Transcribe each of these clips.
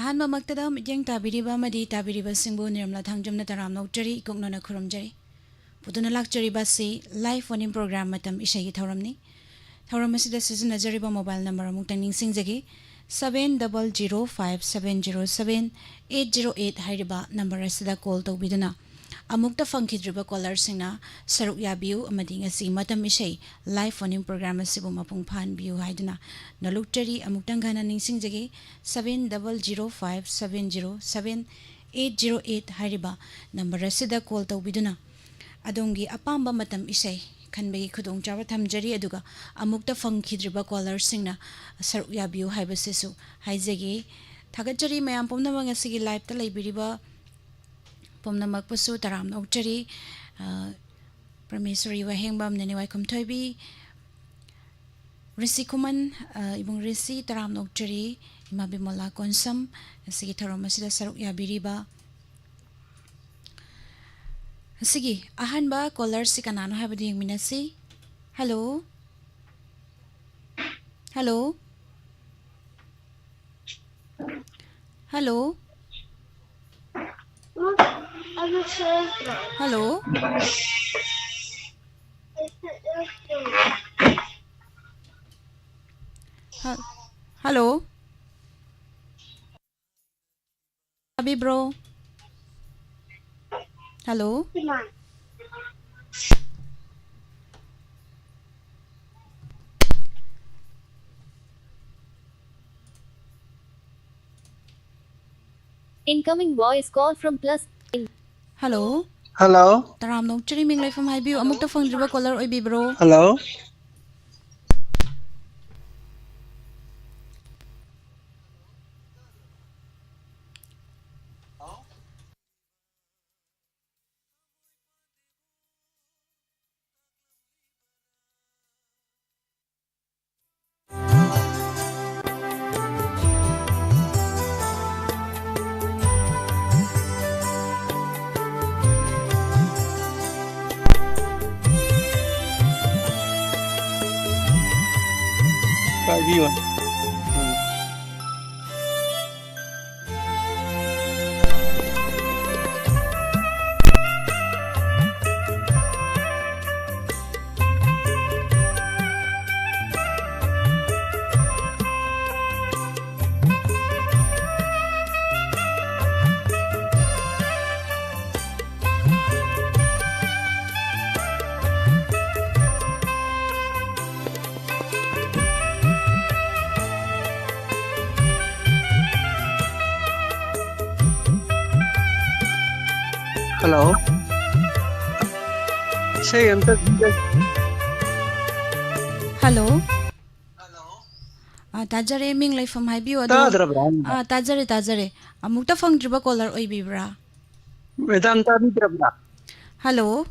ꯑꯍꯥꯟꯕ ꯃꯛꯇꯗ ꯃꯤꯠꯌꯦꯡ ꯇꯥꯕꯤꯔꯤꯕ ꯑꯃꯗꯤ ꯇꯥꯕꯤꯔꯤꯕꯁꯤꯡꯕꯨ ꯅꯤꯔꯃꯂꯥ ꯊꯥꯡꯖꯝꯅ ꯇꯔꯥꯝ ꯅꯣꯛꯆꯔꯤ ꯏꯀꯣꯛꯅꯅ ꯈꯨꯔꯨꯝꯖꯔꯤ ꯄꯨꯗꯨꯅ ꯂꯥꯛꯆꯔꯤꯕꯁꯤ ꯂꯥꯏꯚ ꯐꯣꯟ ꯏꯟ ꯄ꯭ꯔꯣꯒ꯭ꯔꯥꯝ ꯃꯇꯝ ꯏꯁꯩꯒꯤ ꯊꯧꯔꯝꯅꯤ ꯊꯧꯔꯝ ꯑꯁꯤꯗ ꯁꯤꯖꯤꯟꯅꯖꯔꯤꯕ ꯃꯣꯕꯥꯏꯜ ꯅꯝꯕꯔ ꯑꯃꯨꯛꯇꯪ ꯅꯤꯡꯁꯤꯡꯖꯒꯦ 7005707808 ꯍꯥꯏꯔꯤꯕ ꯅꯝꯕꯔ ꯑꯁꯤꯗ ꯀꯣꯜ ꯇꯧꯕꯤꯗꯨꯅ ꯑꯃꯨꯛꯇ ꯐꯪꯈꯤꯗ꯭ꯔꯤꯕ ꯀꯣꯂꯔꯁꯤꯡꯅ ꯁꯔꯨꯛ ꯌꯥꯕꯤꯌꯨ ꯑꯃꯗꯤ ꯉꯁꯤ ꯃꯇꯝ ꯏꯁꯩ ꯂꯥꯏꯚ ꯐꯣꯟ ꯏꯟ ꯄ꯭ꯔꯣꯒ꯭ꯔꯥꯝ ꯑꯁꯤꯕꯨ ꯃꯄꯨꯡ ꯐꯥꯍꯟꯕꯤꯌꯨ ꯍꯥꯏꯗꯨꯅ ꯅꯂꯨꯛꯆꯔꯤ ꯑꯃꯨꯛꯇꯪ ꯍꯟꯅ ꯅꯤꯡꯁꯤꯡꯖꯒꯦ 7005707808 ꯍꯥꯏꯔꯤꯕ ꯅꯝꯕꯔ ꯑꯁꯤꯗ ꯀꯣꯜ ꯇꯧꯕꯤꯗꯨꯅ ꯑꯗꯣꯝꯒꯤ ꯑꯄꯥꯝꯕ ꯃꯇꯝ ꯏꯁꯩ ꯈꯟꯕꯒꯤ ꯈꯨꯗꯣꯡꯆꯥꯕ ꯊꯝꯖꯔꯤ ꯑꯗꯨꯒ ꯑꯃꯨꯛꯇ ꯐꯪꯈꯤꯗ꯭ꯔꯤꯕ ꯀꯣꯂꯔꯁꯤꯡꯅ ꯁꯔꯨꯛ ꯌꯥꯕꯤꯌꯨ ꯍꯥꯏꯕꯁꯤꯁꯨ ꯍꯥꯏꯖꯒꯦ ꯊꯥꯒꯠꯆꯔꯤ ꯃꯌꯥꯝ ꯄꯨꯝꯅꯃꯛ ꯉꯁꯤꯒꯤ ꯂꯥꯏꯚꯇ ꯂꯩꯕꯤꯔꯤꯕ ꯄꯨꯝꯅꯃꯛꯄꯨꯁꯨ ꯇꯔꯥꯝ ꯅꯣꯛꯆꯔꯤ ꯄ꯭ꯔꯃꯦꯁꯣꯔꯤ ꯋꯥꯍꯦꯡꯕꯝ ꯅꯦꯅꯦ ꯋꯥꯏꯈꯨꯝ ꯊꯣꯏꯕꯤ ꯔꯤꯁꯤ ꯈꯨꯃꯟ ꯏꯕꯨꯡ ꯔꯤꯁꯤ ꯇꯔꯥꯝ ꯅꯣꯛꯆꯔꯤ ꯏꯃꯥ ꯕꯤꯃꯣꯂꯥ ꯀꯣꯟꯁꯝ ꯉꯁꯤꯒꯤ ꯊꯧꯔꯝ ꯑꯁꯤꯗ ꯁꯔꯨꯛ ꯌꯥꯕꯤꯔꯤꯕ ꯑꯁꯤꯒꯤ ꯑꯍꯥꯟꯕ ꯀꯣꯂꯔꯁꯤ ꯀꯅꯥꯅꯣ ꯍꯥꯏꯕꯗꯨ ꯌꯦꯡꯃꯤꯟꯅꯁꯤ ꯍꯜꯂꯣ ꯍꯜꯂꯣ ꯍꯜꯂꯣ ꯍꯜꯂꯣ ꯍꯜꯂꯣ ꯇꯥꯕꯤꯕ꯭ꯔꯣ ꯍꯜꯂꯣ Incoming voice call from plus. Hello. Hello. Taram nokchari ming lai from haibiu amukta fangdriba caller oibibro. Hello. Everyone. Hello. Say enter. Hello. Tajare ming lai from haibiu ado. Tajare. Amukta fangdriba caller oibibra. Madam Tabidrabra. Hello.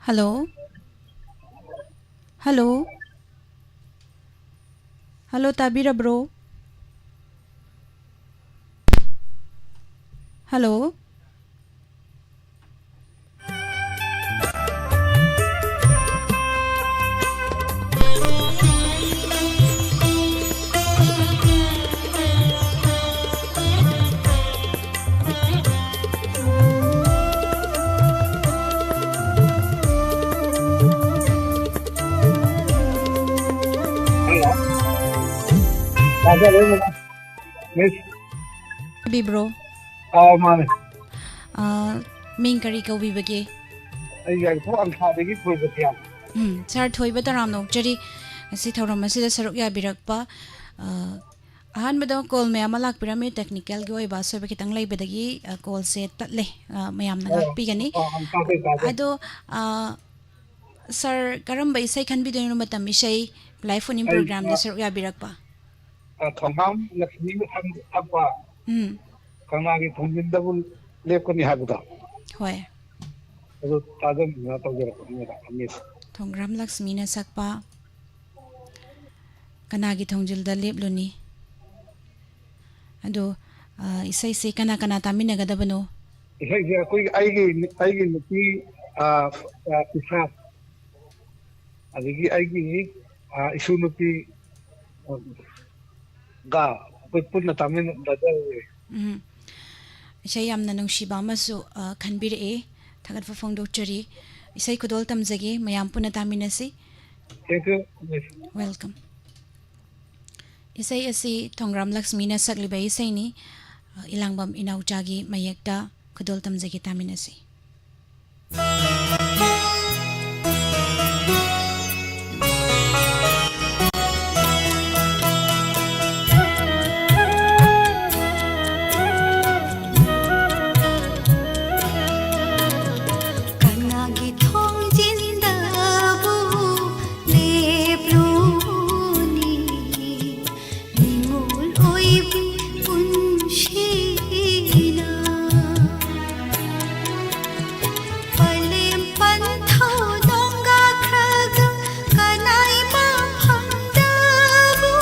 Hello. Hello. Hello Tabira bro. Hello. Miss Bibro, माने Ming Kari Kawi Bagi, आई यार तो अंथा देगी कोई बतिया Sir Toy Bataram no, Jerry, Sitaramasida Saruya Birakpa, Ahan call me Amalak Pyramid Technical Goy Baso Bakitang Lay Bedagi, call set Tatle, Mayam Nagak Pigani. अंथा दे दादे Ado, Sir Karamba Isai can be doing Matam ESHEI live phone I program, the Saruya Birakpa. थंगाम Lakshmi में थंगा कंगा की थंगिन दबुल लेप को निहार बुता Hoy, तो ताज़ा ना तो जरा मेरा अमीर Tongram Laxmina Sakpa, Kanagi Tongjil the Libluni. Ado, Isai say Kanakana Tamina Gadabano. ये कोई आएगी नुकी पिसा अभी आएगी इशू नुकी गा कोई पुण्य तामिन दादा Isai Yamna nung Shibamasu Kanbir Tagat for Fong Doctory. Isai Kudol Tamzagi, Mayampuna Taminasi. Thank you Welcome. Isai Asi Tongram Laxmina Sagliba Isaini Ilangbam Inaujagi Mayekta Kudol Tamzagi Taminasi. Kanagi thong jindabu lebruni ningul oibi unshina palem panthau donga kraga kanai ma phamdabu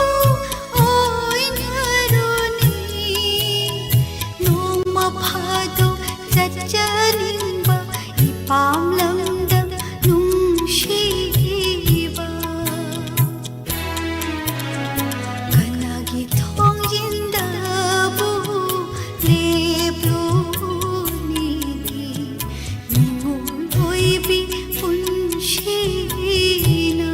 oi naruni noma phado chachanimba ipam lamdam nungshiba kanagi thong jindabu lebruni ningul oibi unshina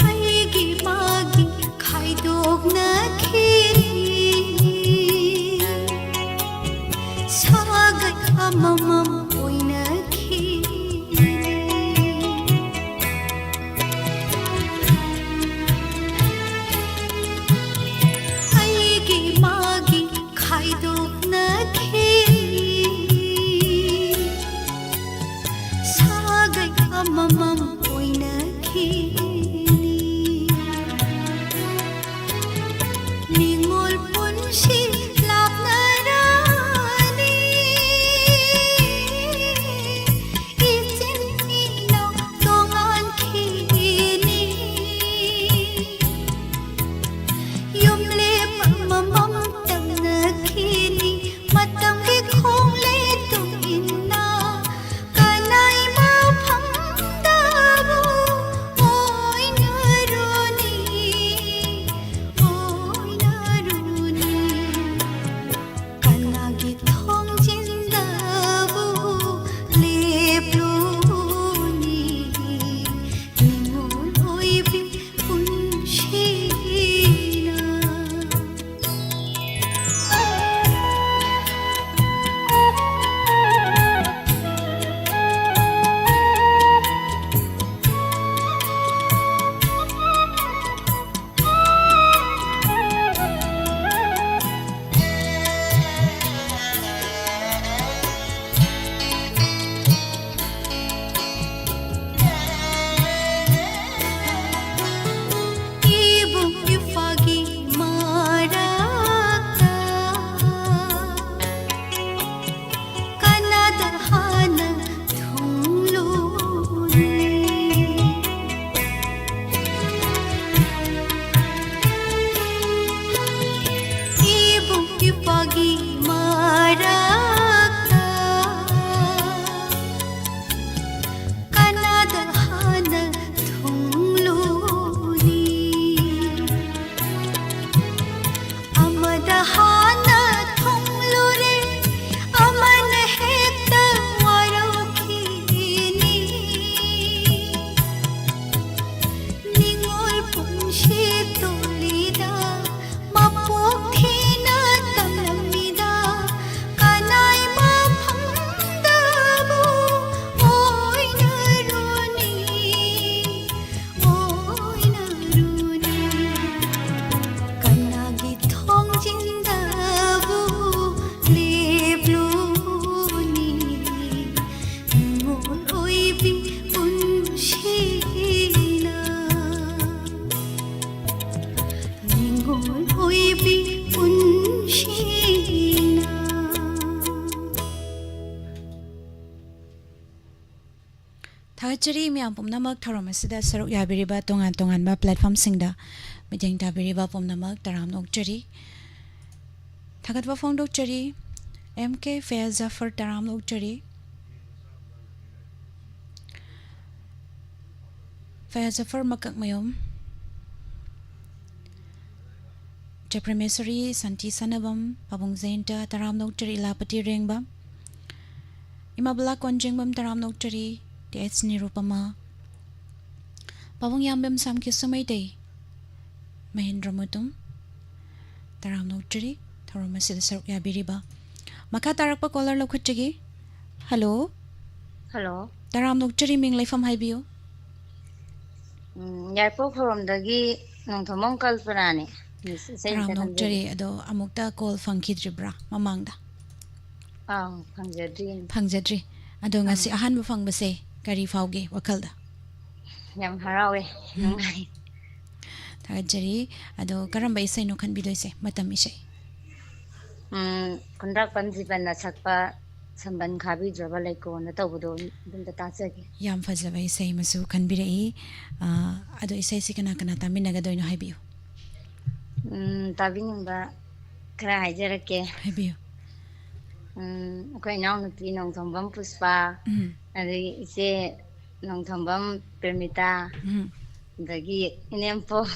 aigi magi khaidog na khiri sagat amamam oina khiri aigi magi khaidog na khiri sagat amamam oina khiri ningol punsi lapnarani ꯊꯥꯒꯠꯆꯔꯤ ꯃꯌꯥꯝ ꯄꯨꯝꯅꯃꯛ ꯊꯧꯔꯝ ꯑꯁꯤꯗ ꯁꯔꯨꯛ ꯌꯥꯕꯤꯔꯤꯕ ꯇꯣꯉꯥꯟ ꯇꯣꯉꯥꯟꯕ ꯄ꯭ꯂꯦꯠꯐꯣꯔꯝꯁꯤꯡꯗ ꯃꯤꯠꯌꯦꯡ ꯇꯥꯕꯤꯔꯤꯕ ꯄꯨꯝꯅꯃꯛ ꯇꯔꯥꯝꯅ ꯑꯣꯛꯆꯔꯤ ꯊꯥꯒꯠꯄ ꯐꯣꯡꯗꯣꯛꯆꯔꯤ MK ꯐꯌꯥꯖ ꯖꯐꯔ ꯇꯔꯥꯝꯅ ꯑꯣꯛꯆꯔꯤ ꯐꯌꯥꯖ ꯖꯐꯔ ꯃꯀꯛꯃꯌꯨꯝ ꯆꯄ꯭ꯔꯃꯦꯁꯔꯤ ꯁꯟꯇꯤ ꯁꯅꯕꯝ ꯄꯥꯕꯨꯡ ꯖꯌꯟꯇ ꯇꯔꯥꯝꯅ ꯑꯣꯛꯆꯔꯤ ꯏꯂꯥꯄꯇꯤ ꯔꯦꯡꯕ ꯏꯃꯥꯕꯂꯥ ꯀꯣꯟꯖꯦꯡꯕꯝ ꯇꯔꯥꯝꯅ ꯑꯣꯛꯆꯔꯤ TH ꯅꯤꯔꯨꯄꯃꯥ ꯄꯥꯕꯨꯡ ꯌꯥꯝꯕꯦꯝ ꯁꯥꯝꯀꯤꯁꯨ ꯃꯩꯇꯩ ꯃꯍꯦꯟꯗ꯭ꯔ ꯃꯨꯇꯨꯝ ꯇꯔꯥꯝꯅ ꯑꯣꯛꯆꯔꯤ ꯊꯧꯔꯝ ꯑꯁꯤꯗ ꯁꯔꯨꯛ ꯌꯥꯕꯤꯔꯤꯕ ꯃꯈꯥ ꯇꯥꯔꯛꯄ ꯀꯣꯂꯔ ꯂꯧꯈꯠꯆꯒꯦ ꯍꯜꯂꯣ ꯍꯜꯂꯣ ꯇꯔꯥꯝꯅ ꯑꯣꯛꯆꯔꯤ ꯃꯤꯡ ꯂꯩꯐꯝ ꯍꯥꯏꯕꯤꯌꯨ ꯌꯥꯏꯄꯣꯛ ꯈꯨꯔꯣꯝꯗꯒꯤ ꯅꯣꯡꯊꯣꯝꯕꯝ ꯀꯜꯄꯅꯥꯅꯤ ꯃꯤꯁ ꯏꯁꯩ ꯑꯝꯇ ꯇꯔꯥꯝꯅ ꯈꯟꯖꯒꯦ ꯑꯣꯛꯆꯔꯤ ꯑꯗꯣ ꯑꯃꯨꯛꯇ ꯀꯣꯜ ꯐꯪꯈꯤꯗ꯭ꯔꯤꯕ꯭ꯔꯥ ꯃꯃꯥꯡꯗ ꯐꯪꯖꯗ꯭ꯔꯤ ꯐꯪꯖꯗ꯭ꯔꯤ ꯑꯗꯣ ꯉꯁꯤ ꯑꯍꯥꯟꯕ ꯐꯪꯕꯁꯦ ꯀꯔꯤ ꯐꯥꯎꯒꯦ ꯋꯥꯈꯜꯗ ꯌꯥꯝ ꯍꯔꯥꯎꯋꯦ ꯅꯨꯡꯉꯥꯏ ꯊꯥꯒꯠꯆꯔꯤ ꯑꯗꯣ ꯀꯔꯝꯕ ꯏꯁꯩꯅꯣ ꯈꯟꯕꯤꯗꯣꯏꯁꯦ ꯃꯇꯝ ꯏꯁꯩ ꯈꯨꯟꯗ꯭ꯔꯥꯛꯄꯝ ꯖꯤꯕꯟꯅ ꯁꯛꯄ ꯁꯝꯕꯟ ꯈꯥꯕꯤꯗ꯭ꯔꯕ ꯂꯩꯀꯣꯜꯅ ꯇꯧꯕꯗꯣ ꯑꯗꯨꯝꯇ ꯇꯥꯖꯒꯦ ꯌꯥꯝ ꯐꯖꯕ ꯏꯁꯩ ꯑꯃꯁꯨ ꯈꯟꯕꯤꯔꯛꯏ ꯑꯗꯣ ꯏꯁꯩꯁꯤ ꯀꯅꯥ ꯀꯅꯥ ꯇꯥꯃꯤꯟꯅꯒꯗꯣꯏꯅꯣ ꯍꯥꯏꯕꯤꯌꯨ ꯇꯥꯕꯤꯅꯤꯡꯕ ꯈꯔ ꯍꯥꯏꯖꯔꯛꯀꯦ ꯍꯥꯏꯕꯤꯌꯨ ꯑꯩꯈꯣꯏ ꯏꯅꯥꯎꯅꯨꯄꯤ ꯅꯣꯡꯊꯣꯝꯕꯝ ꯄꯨꯁꯄꯥ ꯎꯝ ꯑꯗꯒꯤ ꯏꯆꯦ ꯅꯣꯡꯊꯣꯝꯕꯝ ꯄ꯭ꯔꯦꯃꯤꯇꯥ ꯎꯝ ꯑꯗꯒꯤ ꯏꯅꯦꯝꯄꯣꯛ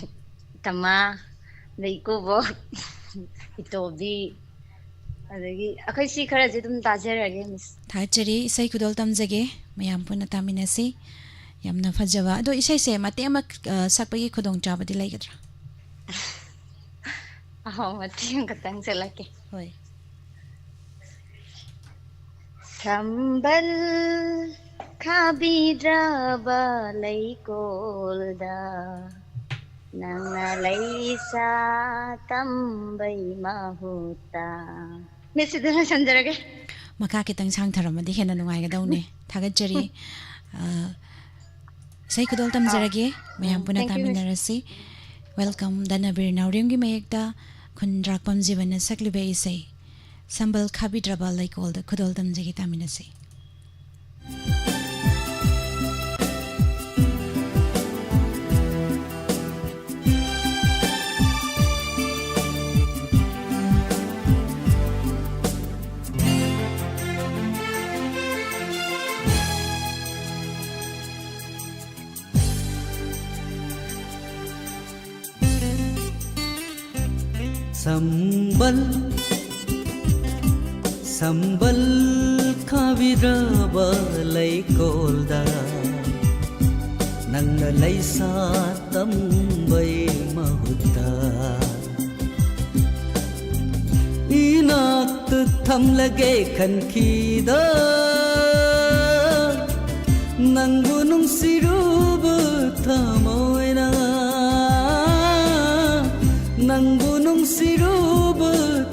ꯇꯃꯥ ꯑꯗꯩ ꯏꯀꯨꯕꯣꯛ ꯏꯇꯣꯕꯤ ꯑꯗꯒꯤ ꯑꯩꯈꯣꯏ ꯁꯤ ꯈꯔꯁꯦ ꯑꯗꯨꯝ ꯇꯥꯖꯔꯒꯦ ꯃꯤꯁ ꯊꯥꯒꯠꯆꯔꯤ ꯏꯁꯩ ꯈꯨꯗꯣꯜ ꯇꯝꯖꯒꯦ ꯃꯌꯥꯝ ꯄꯨꯟꯅ ꯇꯥꯃꯤꯟꯅꯁꯤ ꯌꯥꯝꯅ ꯐꯖꯕ ꯑꯗꯣ ꯏꯁꯩꯁꯦ ꯃꯇꯦꯛ ꯑꯃ ꯁꯛꯄꯒꯤ ꯈꯨꯗꯣꯡꯆꯥꯕꯗꯤ ꯂꯩꯒꯗ꯭ꯔꯥ ꯃꯇꯦꯛ ꯑꯃꯈꯛꯇꯪ ꯁꯛꯂꯛꯀꯦ ꯍꯣꯏ ꯁꯝꯕꯜ ꯈꯥꯕꯤꯗ꯭ꯔꯕ ꯂꯩꯀꯣꯜꯗ ꯅꯪꯅ ꯂꯩ ꯁꯥꯠꯇꯝꯕꯩ ꯃꯍꯨꯠꯇ ꯃꯤꯁ ꯁꯤꯗ ꯂꯣꯏꯁꯟꯖꯔꯒꯦ ꯃꯈꯥ ꯈꯤꯇꯪ ꯁꯥꯡꯊꯔꯝꯃꯗꯤ ꯍꯦꯟꯅ ꯅꯨꯡꯉꯥꯏꯒꯗꯧꯅꯦ ꯊꯥꯒꯠꯆꯔꯤ ꯏꯁꯩ ꯈꯨꯗꯣꯜ ꯇꯝꯖꯔꯒꯦ ꯃꯌꯥꯝ ꯄꯨꯟꯅ ꯊꯦꯡꯛ ꯌꯨ ꯃꯤꯁ ꯇꯥꯃꯤꯟꯅꯔꯁꯤ ꯋꯦꯜꯀꯝ ꯗꯅꯕꯤꯔ ꯅꯥꯎꯔꯦꯝꯒꯤ ꯃꯌꯦꯛꯇ ꯈꯨꯟꯗ꯭ꯔꯥꯛꯄꯝ ꯖꯤꯕꯟꯅ ꯁꯛꯂꯤꯕ ꯏꯁꯩ ꯁꯝꯕꯜ ꯈꯥꯕꯤꯗ꯭ꯔꯕ ꯂꯩꯀꯣꯜꯗ ꯈꯨꯗꯣꯜ ꯇꯝꯖꯒꯦ ꯇꯥꯃꯤꯟꯅꯁꯤ संबल संबल खाविरबा लैकोल्दा नंगना लैसा तंबै महुत्ता इनाक्त थमलगे खनखीदा नंगु नुंसिरुब थमोयना नंगु नुंसिरुब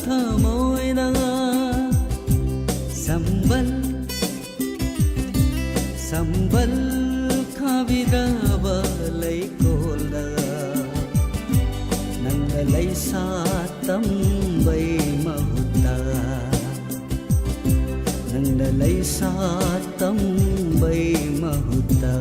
थमोयना संबल संबल खाविरबा लैकोल्दा नंगा लैसा तंबै महुत्ता नंगा लैसा तंबै महुत्ता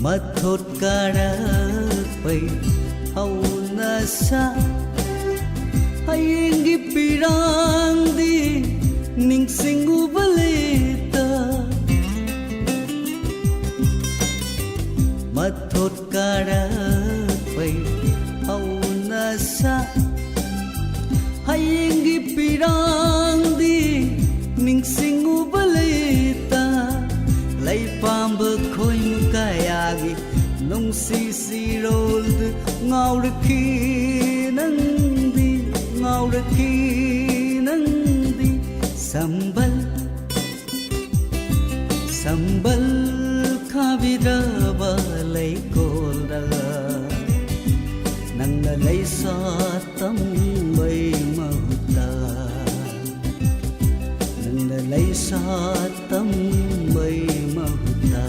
मथोट कारपै हौनसा हयेंगी पिरांदी निंगसिंगुबलेता मथोट कारपै हौनसा हयेंगी पिरांदी निंगसिंगुबलेता लैपांब खोइम कायागी नुंसी सिरोल्द ngaurakhi nandi sambal sambal khaviraba laikolda ꯅꯪꯅ ꯂꯩꯁꯥ ꯇꯝꯕꯩ ꯃꯍꯨꯠꯇ ꯅꯪꯅ ꯂꯩꯁꯥ ꯇꯝꯕꯩ ꯃꯍꯨꯠꯇ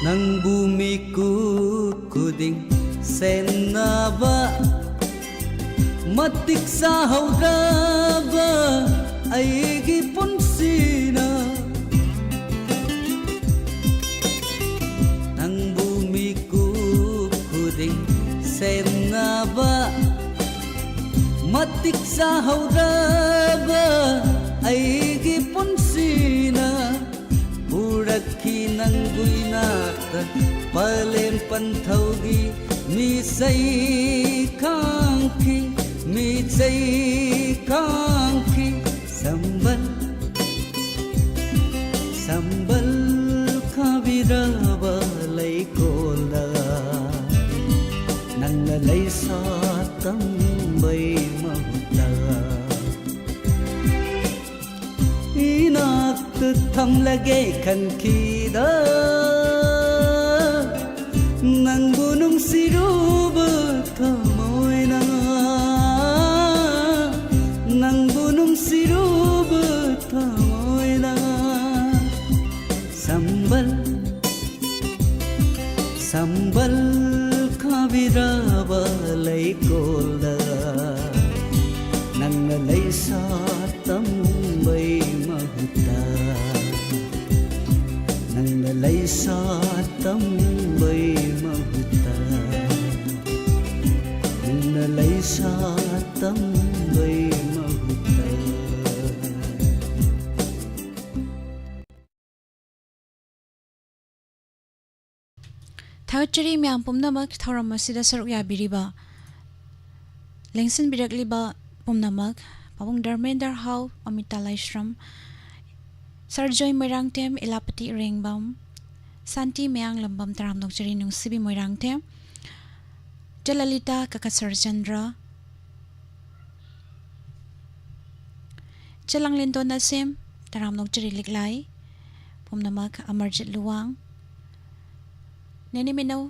ꯅꯪꯕꯨ ꯃꯤꯀꯨꯞ ꯈꯨꯗꯤꯡ ꯁꯦꯟꯅꯕ ꯃꯇꯤꯛ ꯆꯥꯍꯧꯗ꯭ꯔꯕ ꯑꯩꯒꯤ ꯄꯨꯟꯁꯤꯅ ꯅꯪꯕꯨ ꯃꯤꯀꯨꯞ ꯈꯨꯗꯤꯡ ꯁꯦꯟꯅꯕ ꯃꯇꯤꯛ ꯆꯥꯍꯧꯗ꯭ꯔꯕ ꯑꯩꯒꯤ ꯄꯨꯟꯁꯤꯅ ꯄꯨꯔꯛꯈꯤ ꯅꯪꯕꯨ ꯏꯅꯥꯛꯇ ꯄꯂꯦꯝ ꯄꯟꯊꯧꯒꯤ ꯃꯤꯆꯩ ꯈꯥꯡꯈꯤ ꯃꯤꯆꯩ ꯈꯥꯡꯈꯤ ꯁꯝꯕꯜ ꯁꯝꯕꯜ ꯈꯥꯕꯤꯔꯕ ꯂꯩꯀꯣꯜꯗ ꯅꯪꯅ ꯂꯩꯁꯥ ꯇꯝꯕꯩ ꯃꯍꯨꯠꯇ 이낙듯 탐나게 간키다 낭부능 시루부터 모이나 낭부능 시루부터 모이나 삼발 삼발 카비라바 레이콜다 낭나 레이사 땀바이 mahuta nang nalay sa tambay mahuta nang nalay sa tambay mahuta Thawchari miyam pumnamak thoram asida saruk yabiriba lengsin birakliba pumnamak Pabung Dharmender Hau Amita Laishram Sarjoy Moirangtem Elapati Rengbam Santi Meang Lambam Taram Dokjari Nung Sibi Moirangtem Jalalita Kakasar Chandra Jalang Lindo Nasim Taram Dokjari Liklai Pumnamak Amarjit Luwang Neni Minaw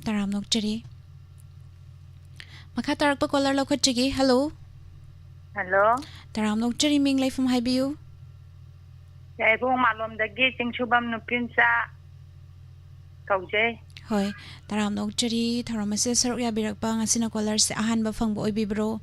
Taram Dokjari Makatarak pa kolar lokot jigi hello Hello. Taram Dokjari Ming Lai from Haibiu Yai pung malom dagi Chingchubam Nupinsa Kaujay. Hoy, Taram Dokjari Taram Asida Saruk Yabirakpa Ngasina kolar sa ahanba fangbo oibibro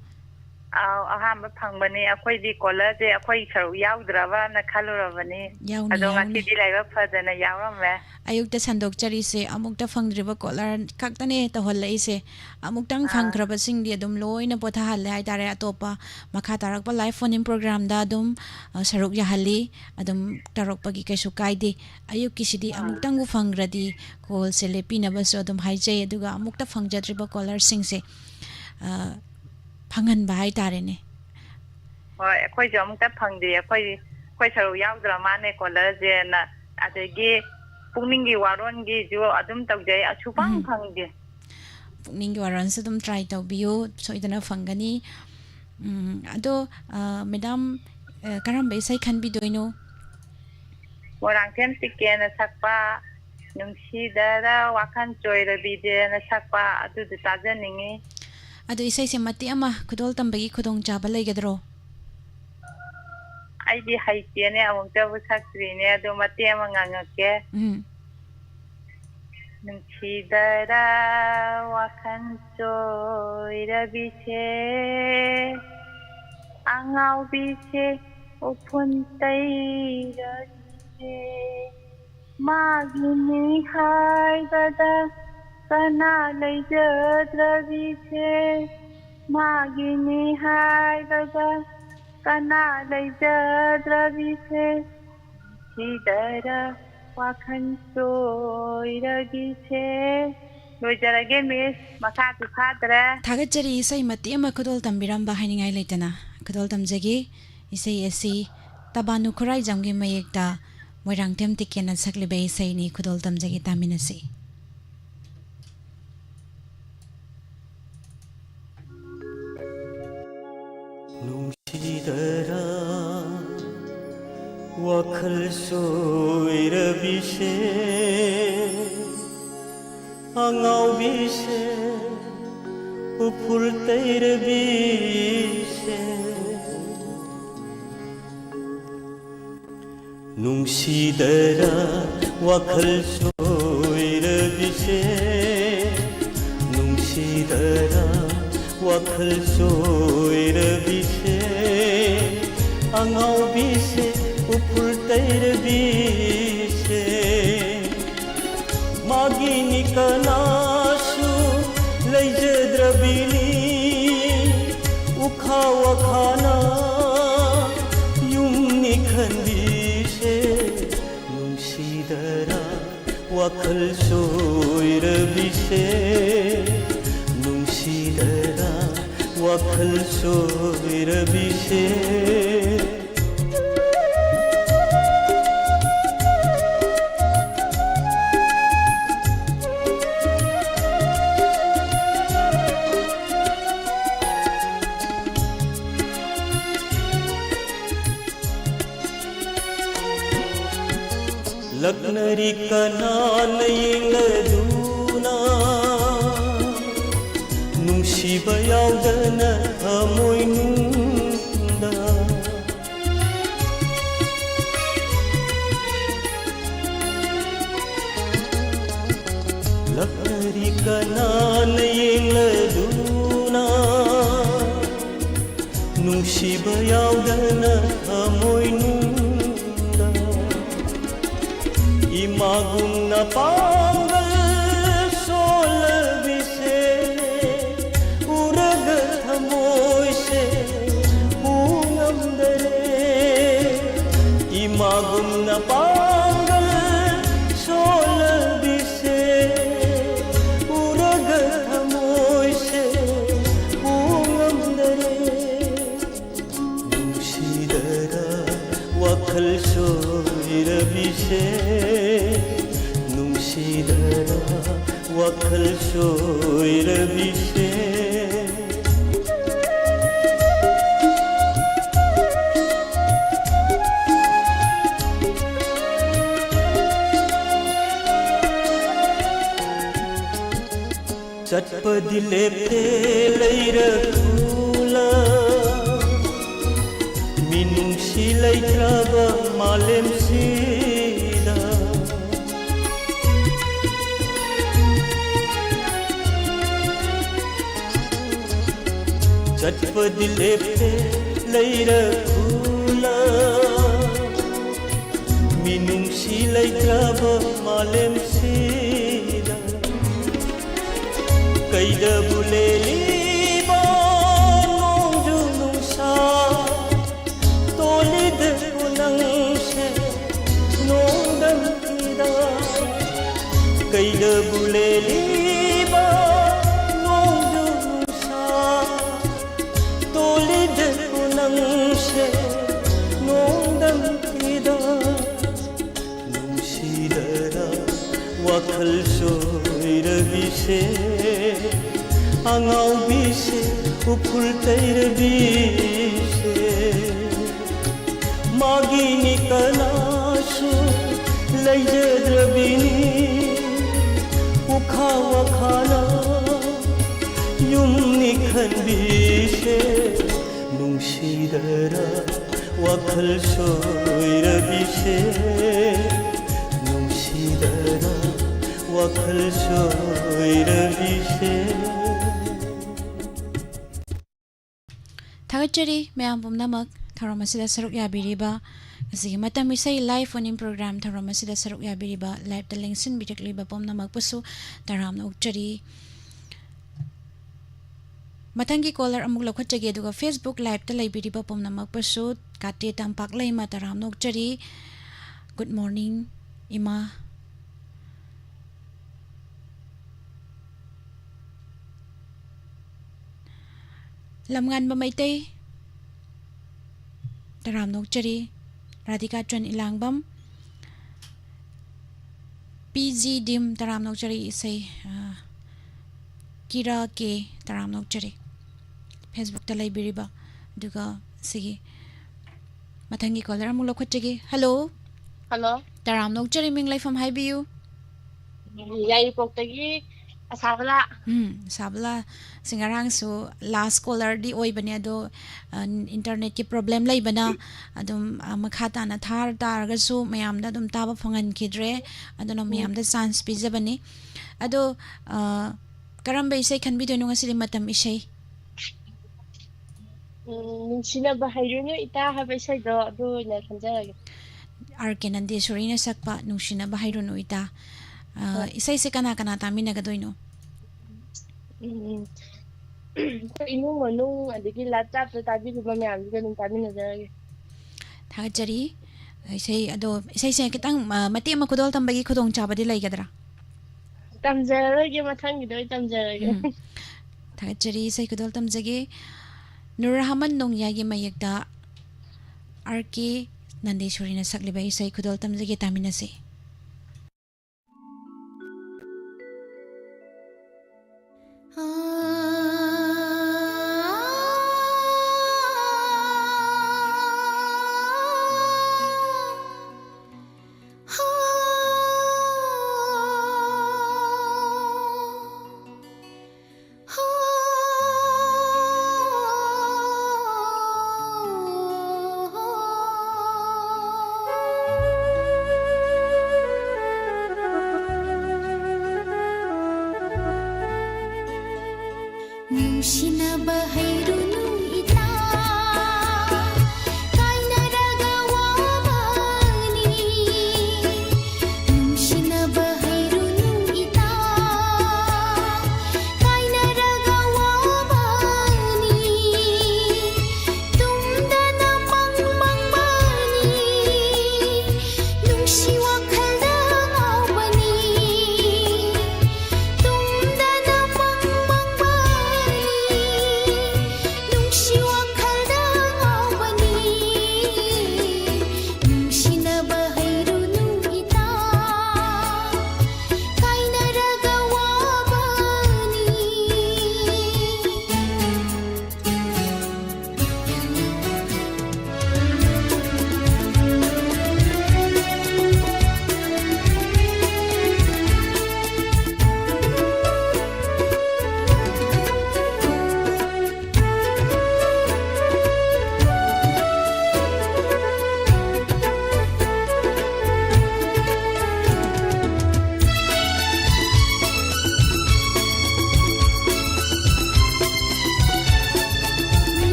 Ahamba Pangbani, Akwai Kola, Akwai Yaudra, Nakaluravani. Yauni I don't want to be like a person, a Yaram. Ayukta Sandokjari se Amukta Fangdriba kolar Kaktane Tahola ise Amuktang Fangraba Sing the Dum Loy na Potahal Dare Atopa Makatarakpa live phone in program dadum Saruk Yahali Adum Tarok Pagi Kasukaidi Ayukisidi Amuktangu Fangradi Kol Selepina Baso Dum Haijay Duga Amukta Fangjadriba kolar Sing se Pangan Bahai Tarene. Akwai Jamta Pangdi, Akwai Yaudramane Kola, and at the gay Puningi Warongi, you Adum Togday, a Chupang Pangdi. Puningi Waron Sadum try to be you, so it enough Fangani. Ado, Madam Karambes, I can be doing no. Warangtem Tikan, a Sakpa, Numsi, Dara, Wakan Joy, the Bide, and a Sakpa, to the Tazaningi. Ado isay si Mati Ama, kudol tambagi kudong jabalay gadro. Ay di haitiane among tawo sakrine do Mati Ama ngangake. Nung chidara wakanso irabise angaw bise upuntay rabise magini hay gada Kana Laijadravise Magini Hai Gaga Kana Laijadravise Chidara Wakanso Iragise ꯂꯣꯏꯖꯔꯒꯦ ꯃꯤꯁ ꯃꯈꯥꯁꯨ ꯐꯥꯗ꯭ꯔꯦ ꯊꯥꯒꯠꯆꯔꯤ ꯏꯁꯩ ꯃꯇꯦꯛ ꯑꯃ ꯈꯨꯗꯣꯜ ꯇꯝꯕꯤꯔꯝꯕ ꯍꯥꯏꯅꯤꯡꯉꯥꯏ ꯂꯩꯇꯅ ꯈꯨꯗꯣꯜ ꯇꯝꯖꯒꯦ ꯏꯁꯩ ꯑꯁꯤ ꯇꯕꯥꯅꯨ ꯈꯨꯔꯥꯏꯖꯝꯒꯤ ꯃꯌꯦꯛꯇ ꯃꯣꯏꯔꯥꯡꯊꯦꯝ ꯇꯤꯀꯦꯟꯅ ꯁꯛꯂꯤꯕ ꯏꯁꯩꯅꯤ ꯈꯨꯗꯣꯜ ꯇꯝꯖꯒꯦ ꯇꯥꯃꯤꯟꯅꯁꯤ ꯅꯨꯡꯁꯤꯗꯔꯥ ꯋꯥꯈꯜ ꯁꯣꯏꯔꯕꯤꯁꯦ ꯑꯉꯥꯎꯕꯤꯁꯦ ꯎꯐꯨꯜ ꯇꯩꯔꯕꯤꯁꯦ ꯅꯨꯡꯁꯤꯗꯔꯥ ꯋꯥꯈꯜ ꯁꯣꯏꯔꯕꯤꯁꯦ ꯅꯨꯡꯁꯤꯗꯔꯥ ꯋꯥꯈꯜ ꯁꯣꯏꯔꯕꯤꯁꯦ ꯑꯉꯥꯎꯕꯤꯁꯦ ꯎꯐꯨꯜ ꯇꯩꯔꯕꯤꯁꯦ 마기니 그나수 레이저드라비니 우카와카나 윰니 컨디세 뭉시더라 와클 소이르비세 뭉시더라 와클 소이르비세 ಲಗ್ನರಿ ಕನಾಲಯಂಗದೂನ ನುಂಶಿಬ ಯಾವ್ದನ ಅಮೊಯ್ನುಂದ ಲಗ್ನರಿ ಕನಾಲಯಂಗದೂನ ನುಂಶಿಬ ಯಾವ್ದನ ಅಮೊಯ್ನುಂದ Imagum na pangal solabise urag thamoise pungam dare Imagum na pangal solabise urag thamoise pungam dare Nushidara wakhal soirabise Nushidara wakhal soirabise चटपदी लेपते लैरकुला मिनुंसी लैत्रबा मालेमसिदा चटपदी लेपते लैरकुला मिनुंसी लैत्रबा मालेमसिदा कैदा बुलेलिबा नोंजु नुंसा तोलिद उनंसे नोंदंतिदा कैदा बुलेलिबा नोंजु नुंसा तोलिद उनंसे नोंदंतिदा नुंसिदरा wakhal soirabise angaubise upul tairabise magini kanasu laijadrabini ukhawa khana yumni khanbise nungsidara wakhal soirabise nungsidara wakhal soirabise Thagachari mayam pumnamak tharamasida saruk yabiriba asigi matam isai live phone in program tharamasida saruk yabiriba live the lengsin bitakliba pumnamak pusu taram ukchari matangi caller amuk lokhachage duga Facebook live ta laibiriba pumnamak pusu kate tampak laima taram ukchari good morning ima lamnganba maitai taram nokchari Radhika Chon Ilangbam PG Dim taram nokchari isai Kira K taram nokchari Facebook ta laibiriba duga sigi mathangi caller amuk lokhatchagi hello Hello. taram nokchari ming laifam haibiyu Yai poktagi asabala. Sabla singarang so last caller di oi bane ado internet ki problem lai bana adum makhata na thar tar ga su mayam da dum taba phangan khidre adona mayam da chance pijabani ado karamba isai khanbi doinu ngasili matam isai Sina bahayruno ita habay sa do na kanjarage. RK Nandeswari na sakpa nungsina bahayruno ita isai se kana kana tamina ga doino Inung manung adigi laptop to tabi ko ba mayam ko nung tabi na jarage. thagachari isai ado isai se kitang mati ma kudol tambagi khudong chabadi lai gadra Tamjarage mathang gido tamjarage. thagachari isai kudol tamjage Nurrahman Nongyagi mayekda RK Nandeswari na sakliba isai kudol tamjage tamina se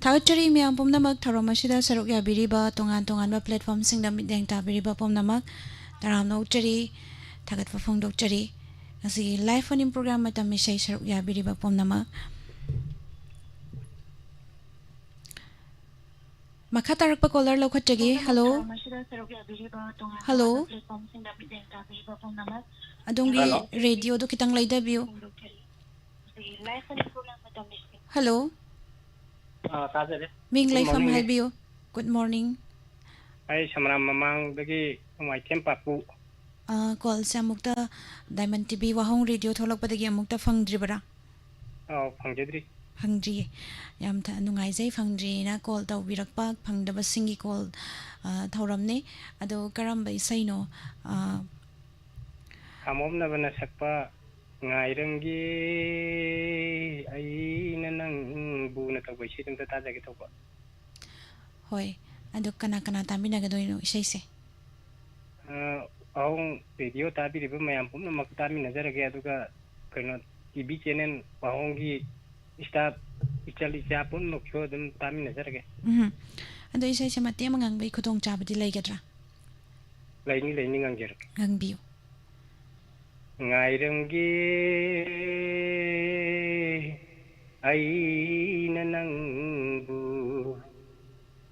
Thagachari miyam pumnamak tharomasida saruk yabiriba tongan tongan ba platform singda mideng tabiriba pumnamak taramna uchari thagat phafong dokchari asi live phone program matam ESHEI saruk yabiriba pumnamak makha tarakpa caller lokhatjagi. Hello hello adongi radio do kitang laidabiyo. Hello Ming Laifam Halbiyo. Good morning. Ay Samram Mamang dagi mai tempa pu. Call sa mukta Diamond TV wahong radio tholok padagi mukta phangdri bara. Phangjedri. Phangdri. Yam tha nungai jai phangdri na call taw birakpa phangdaba singi call thauramne ado karamba isai no Amom na bana sakpa ngairangi ai nanang bu na taw bai tum ta jagi taw ba. Hoy ado kana kana tamina gadoino isai se. Ahong radio tabi riba mayam pum na maktami nazar ge aduga kaino TV channel ahong gi staff ichali chapun mokyo dum tami nazar ge. Ado isai se mate mangang bai khudong chabadi laigadra. Laini ngangjer. Ngangbiyo. ngairangi ai nanang bu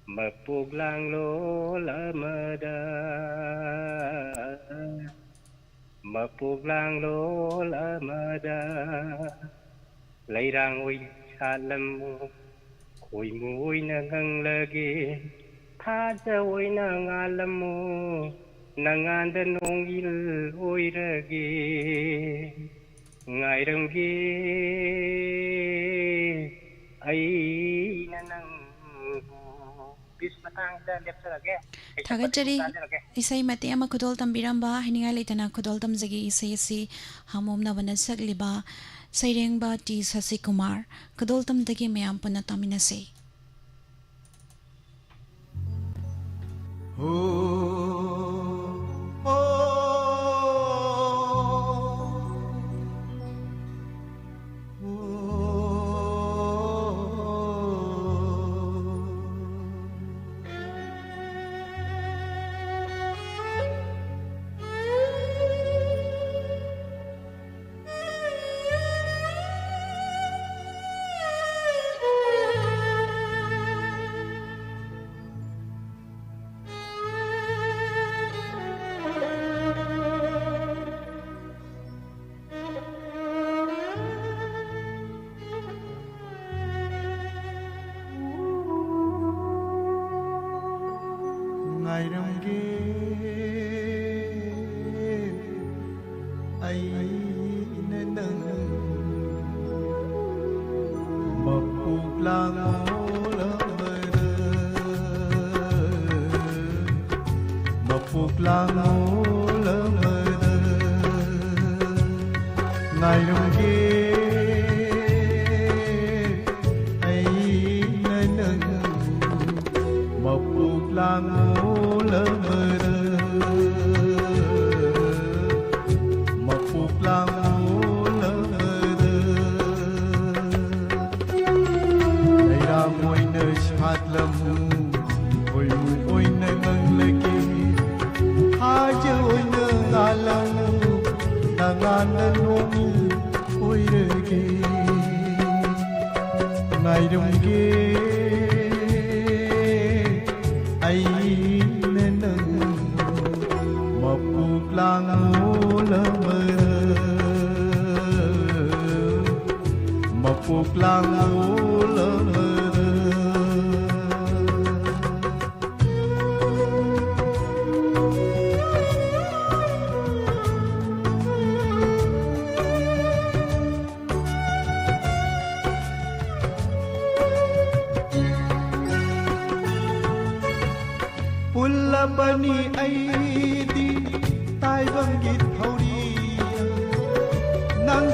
mapuglang lo lamada mapuglang lo lamada lairang oi salam khoi mui na ngang lagi tha ja oi na ngalam mo nanganda nongil oirage ngairangi ai nanang bis matang da lepsarage Thagachari isai mate ama khudol tambiramba hininga leitana khudol tamjagi isai si hamomna banasak liba sairengba T Sasi Kumar khudol tamdagi mayam puna taminase. Nang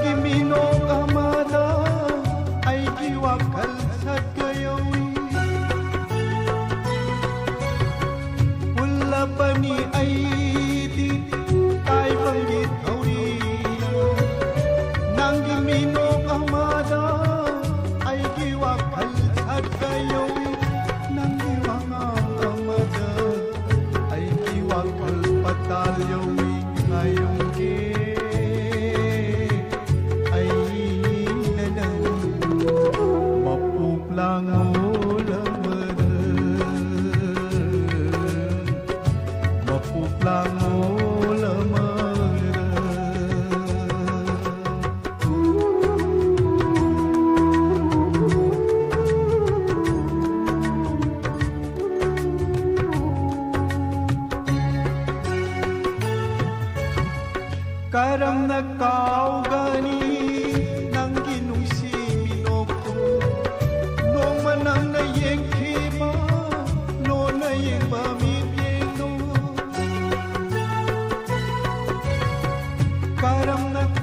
gimino amada ay giwak hal at kayo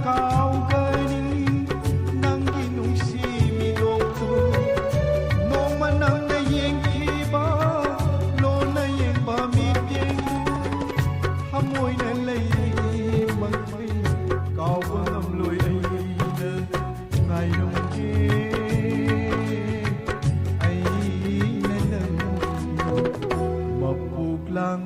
kaugani nanggi nungsi milokto noma nangna yengkiba lona yengba mityengu hamoina lay magmay kauba ngamloy ayna ngayrongke ayna lang mapuglang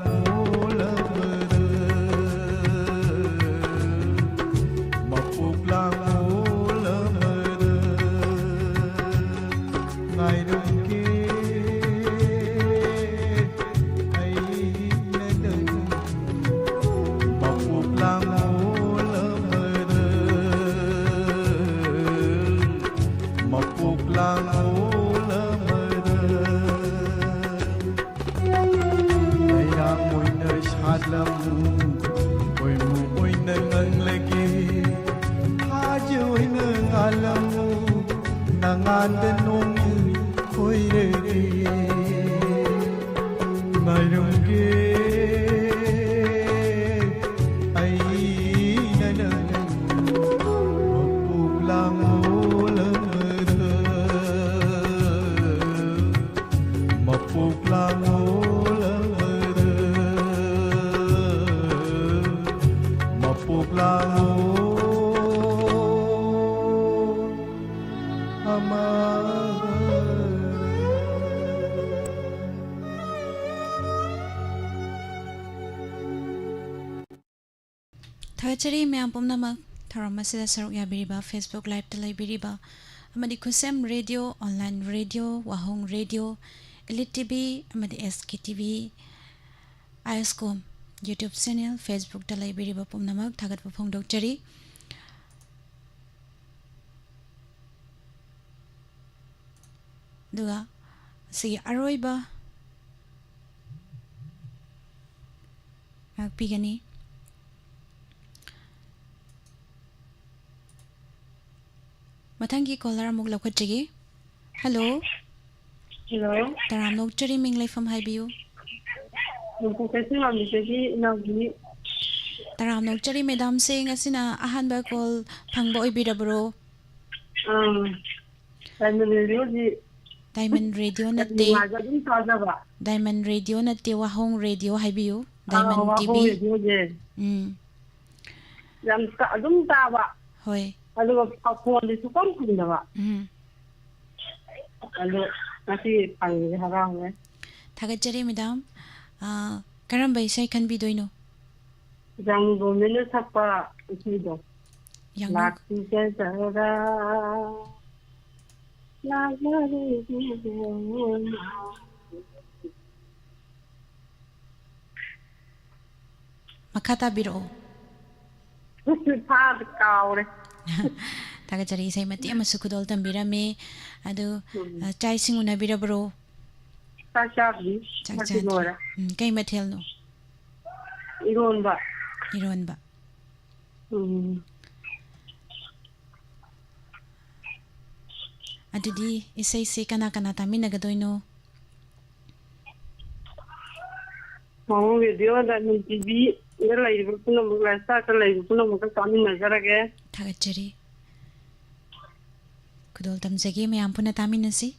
nangan nong koi re mayong ge ai na na mapuglang ulang mapuglang ulang mapuglang Thachari myam pomnamak tharamasida saruk yabiriba Facebook live ta laibiriba amadi kusem radio online radio wahong radio elite tv amadi sk tv iscom YouTube channel Facebook ta laibiriba pomnamak thagat phong dokchari duga si aroiba pigani Mathangi caller amuk lokhatjigi. Hello. Hello. Taram nokchari minglai from haibiu. Taram nokchari madam saying asina ahanba call phangba oibirabro. Diamond radio natte. Diamond radio natte wahong radio haibiu. Diamond TV. Yam adum taba. Hoy. Aduga phone su kom khindaba alu nasi pangi harang thagachari madam karam bai sai kan bidoino jang go menu sakpa isido yang lakti se sara lagari makata biro phad kaure Thagachari sai mati amasukudol tambirame adu chai singuna birabro Sachabi chakchan kai mathel no ironba adudi isai se kana kana tamina gadoino mau video da ni tv Nilai berpuna berasa kelai berpuna muka kami nazar ke. Thagachari. Kudol tamjagi me ampuna tami nasi.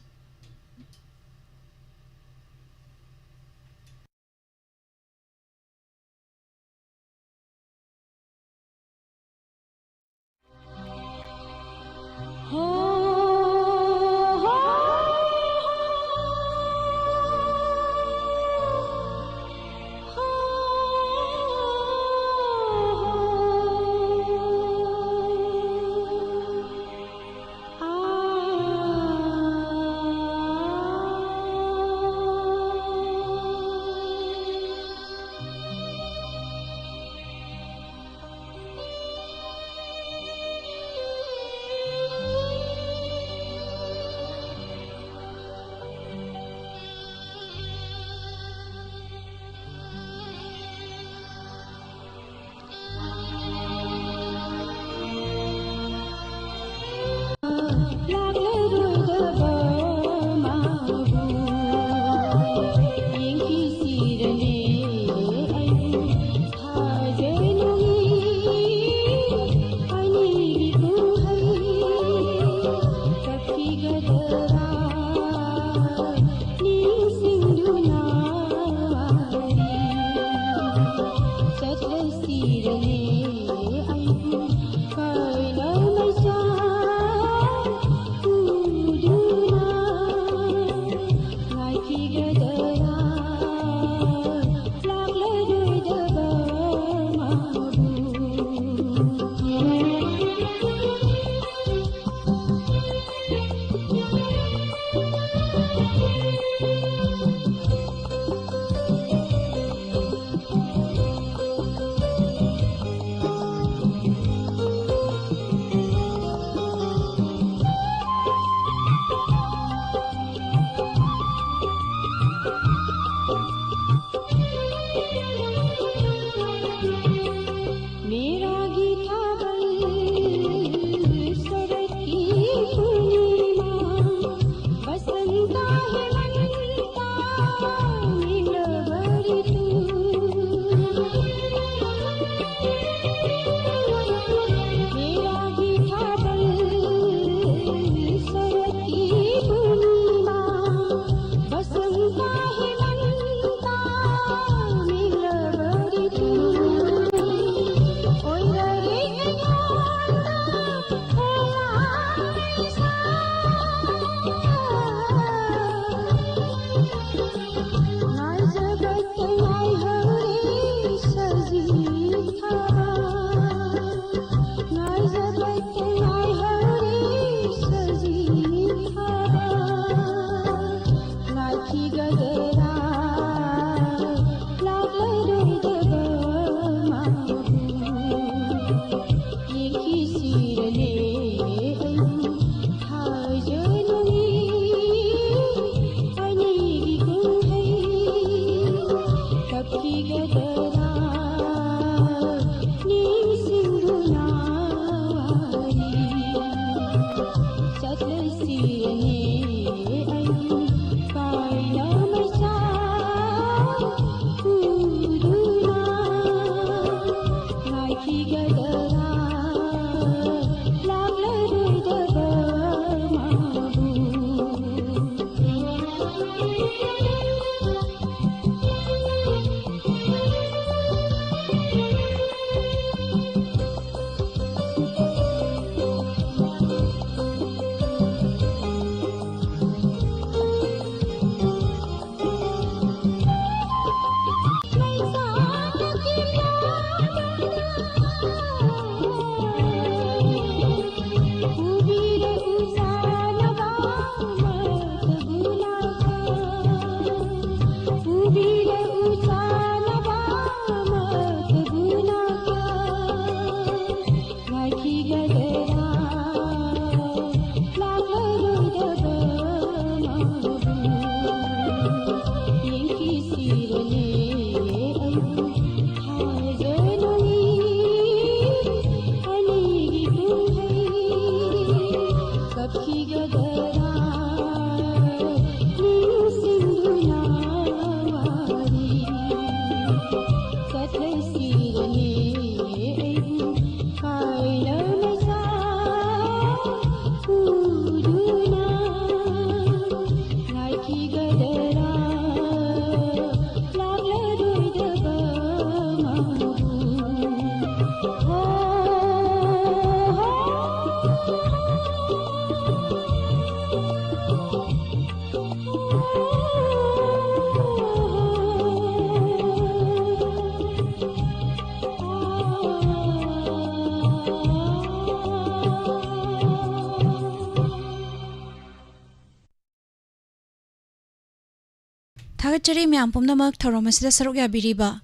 Thagachari myam pumnamak thoromasida saruk yabiriba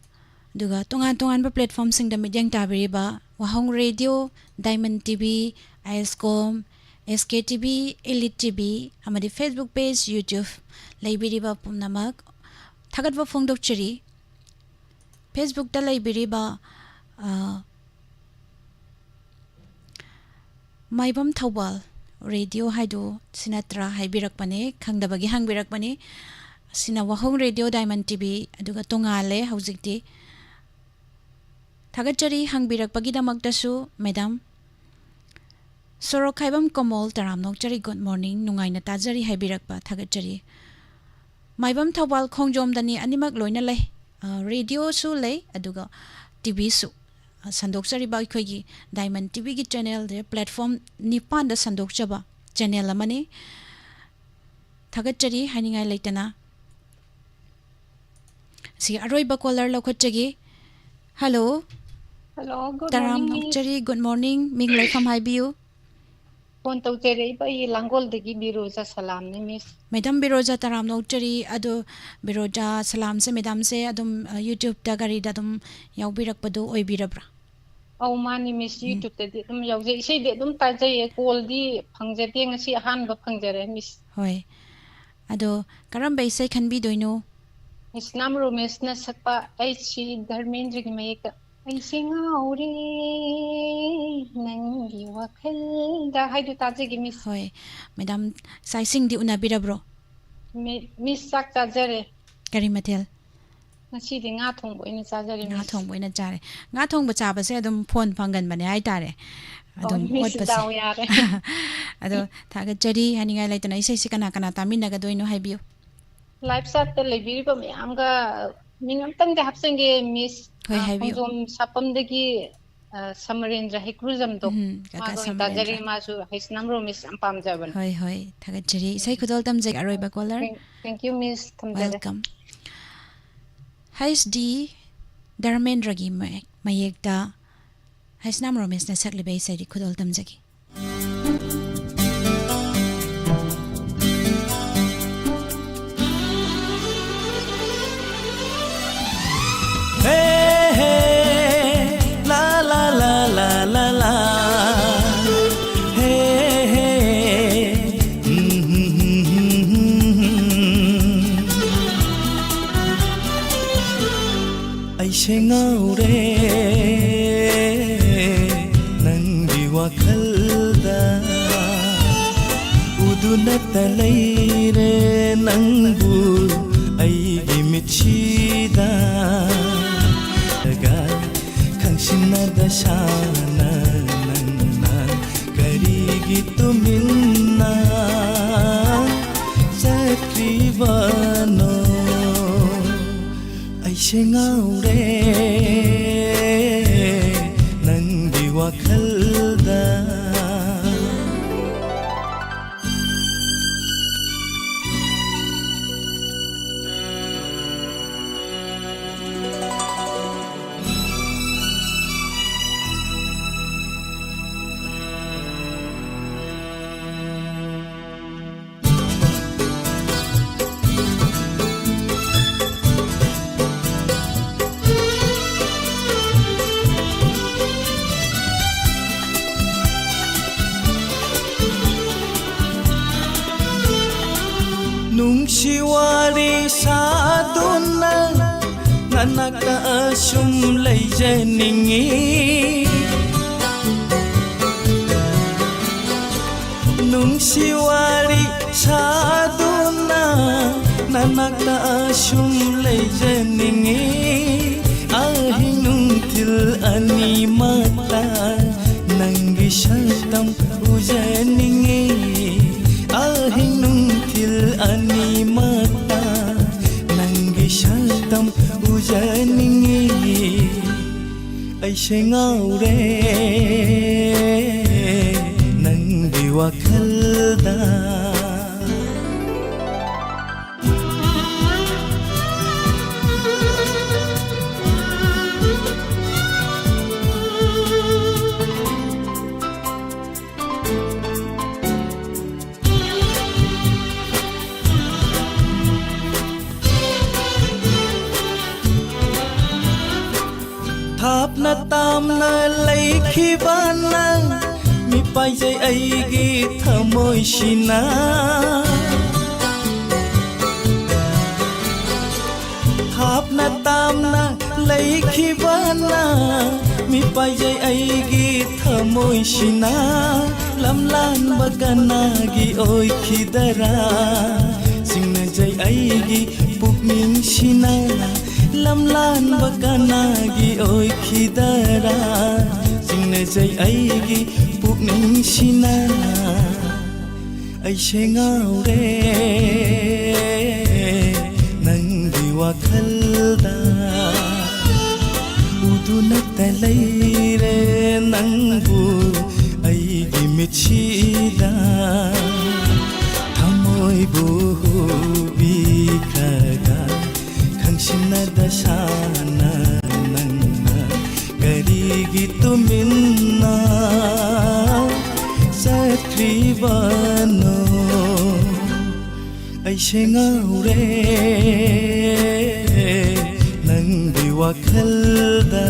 duga tongan platform singda midyang tabiriba Wahong Radio, Diamond TV, ISCOM, SKTV, Elite TV, amadi Facebook page, YouTube, laibiriba pumnamak thagatwa phongdokchari Facebook da laibiriba Maibam Thawal Radio haidu sinatra haibirakpane khangdabagi hangbirakpane sina Wahong Radio Diamond TV aduga tongale haujikti thagachari hangbirakpagidamaktasu madam Sorokhaibam Komol taramnokchari good morning nungaina tajari haibirakpa thagachari Maibam Thawal khongjomdani animak loina lei radio su lei aduga TV su sandokchari ba khoigi Diamond TV gi channel de platform nipan da sandokchaba channel amani thagachari haningai leitana si aroiba caller lokhachagi hello good taram morning nokchari good morning ming laifam haibiu phone tawjere ba yi langol dagi biroja salam ni miss madam biroja taram nokchari adu biroja salam se madam se adum YouTube ta gari da dum yaubirak padu oibirabra au mani miss YouTube te dum yauje sei de dum ta jai call di phangjate ngasi han ba phangjare miss hoi ado karam bai sai khan bi doino Islam Romesh na sakpa aichi Dharmendra ki mayek ai singaure nangi wakhal da haidu taje ki miss hoi madam sai sing di unabirabro miss sak tajare kari matel ngasi de nga thong boina tajare nga thong boina jare nga thong ba chaba se adum phone phangan bane ai tare adum miss ot daw yare ado thagachari haningai laitana isai sikana kana tamina ga doino haibiu live chat te lebiri ba me amga mingam tang de hapsenge miss hoi haibiu jom sapam degi samarendra hekruzam to kaka ta jari ma su hisnam ro miss am pam jaban hoi hoi thagachari isai khudol tam jek aroiba caller thank you miss welcome HD Dharmendra gi mayekta hisnam ro miss na saklibe isai khudol tam jeki Ngaure nangi wakhalda uduna talaire nangbu aigi michida daga kangshina dashana nangna karigi tuminna sakrivano aishe ngaure nangi wakhalda ꯅꯨꯡꯁꯤꯋꯥꯔꯤ ꯁꯥꯗꯨꯅ ꯅꯅꯥꯛꯇ ꯑꯁꯨꯝ ꯂꯩꯖꯅꯤꯡꯉꯤ ꯅꯨꯡꯁꯤꯋꯥꯔꯤ ꯁꯥꯗꯨꯅ ꯅꯅꯥꯛꯇ ꯑꯁꯨꯝ ꯂꯩꯖꯅꯤꯡꯉꯤ ꯑꯍꯤꯡ ꯅꯨꯡꯊꯤꯜ ꯑꯅꯤꯃꯛꯇ ꯅꯪꯒꯤ ꯁꯛꯇꯝ 우자닝이 아행 눈길 아니마다 난기 샷담 우자닝이 아이생아우레 난기와 칼다 ꯊꯥꯞꯅ ꯇꯥꯝꯅ ꯂꯩꯈꯤꯕ ꯅꯪ ꯃꯤꯄꯥꯏꯖꯩ ꯑꯩꯒꯤ ꯊꯃꯣꯏꯁꯤꯅ ꯊꯥꯞꯅ ꯇꯥꯝꯅ ꯂꯩꯈꯤꯕ ꯅꯪ ꯃꯤꯄꯥꯏꯖꯩ ꯑꯩꯒꯤ ꯊꯃꯣꯏꯁꯤꯅ ꯂꯝꯂꯥꯟꯕ ꯀꯅꯥꯒꯤ ꯑꯣꯏꯈꯤꯗꯔꯥ ꯆꯤꯡꯅꯖꯩ ꯑꯩꯒꯤ ꯄꯨꯛꯅꯤꯡꯁꯤꯅ lamlan bakanagi oi khidara singna jai aigi pukning sina ai sengaure nangi wakhalda uduna talaire nangu aigi michida thamoi bu bikaga Sinada sana nangna karigi tuminna sakrivano ay sengaure nangdi wakhalda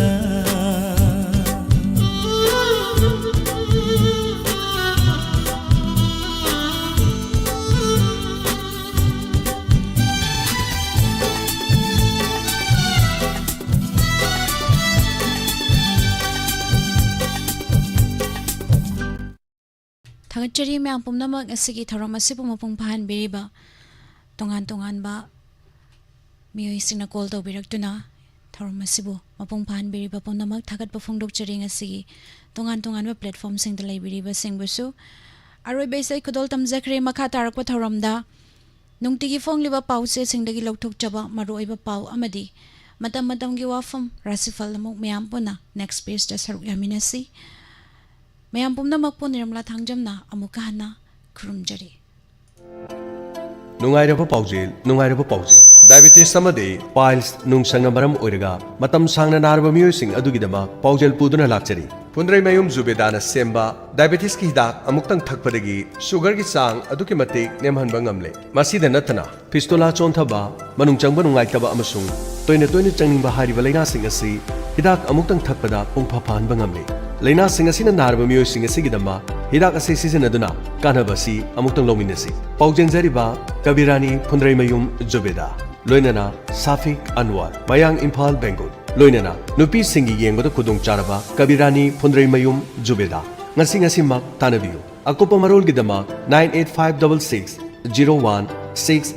Thagachari myam pumnamak asigi thoram asibu mapung phan biriba tongan ba miyoi singna call tawbiraktuna thoram asibu mapung phan biriba pumnamak thagat ba phongdok chari asigi tongan ba platform sing dalai biriba singbusu aroi besai khodol tamjakre makha tarakpa thoramda nungtigi fongliba pause singdagi lokthok chaba maroiba pau amadi matam gi wafam rasifal namuk myam puna next page da saruk yaminasi mayam pumna makpo niramla thangjamna amuka hana khurumjari Nungairaba paujil diabetes samade piles nungsanga maram oiraga matam sangna narba miyosing adugidama paujil puduna lakchari Pundrai mayum zubedana semba diabetes ki hidak amuktang thakpadagi sugar ki sang aduki matik nemhanba ngamle masida natana pistola chonthaba manung changba nungaitaba amasung toina changingba hariba laina sing asi hidak amuktang thakpada pungpha phanba ngamle laina sing asina narba miyosing asigidama hidak ase sizinaduna kanabasi amuktang lominasi paujengzariba kabirani Pundrai mayum zubeda loinana Safik Anwar Mayang Imphal Bengal loinana nupi singi yengoda khudong charaba kabirani Pundrai mayum zubeda ngasi mak tanabiyu akopa marol gidama 98566 01 6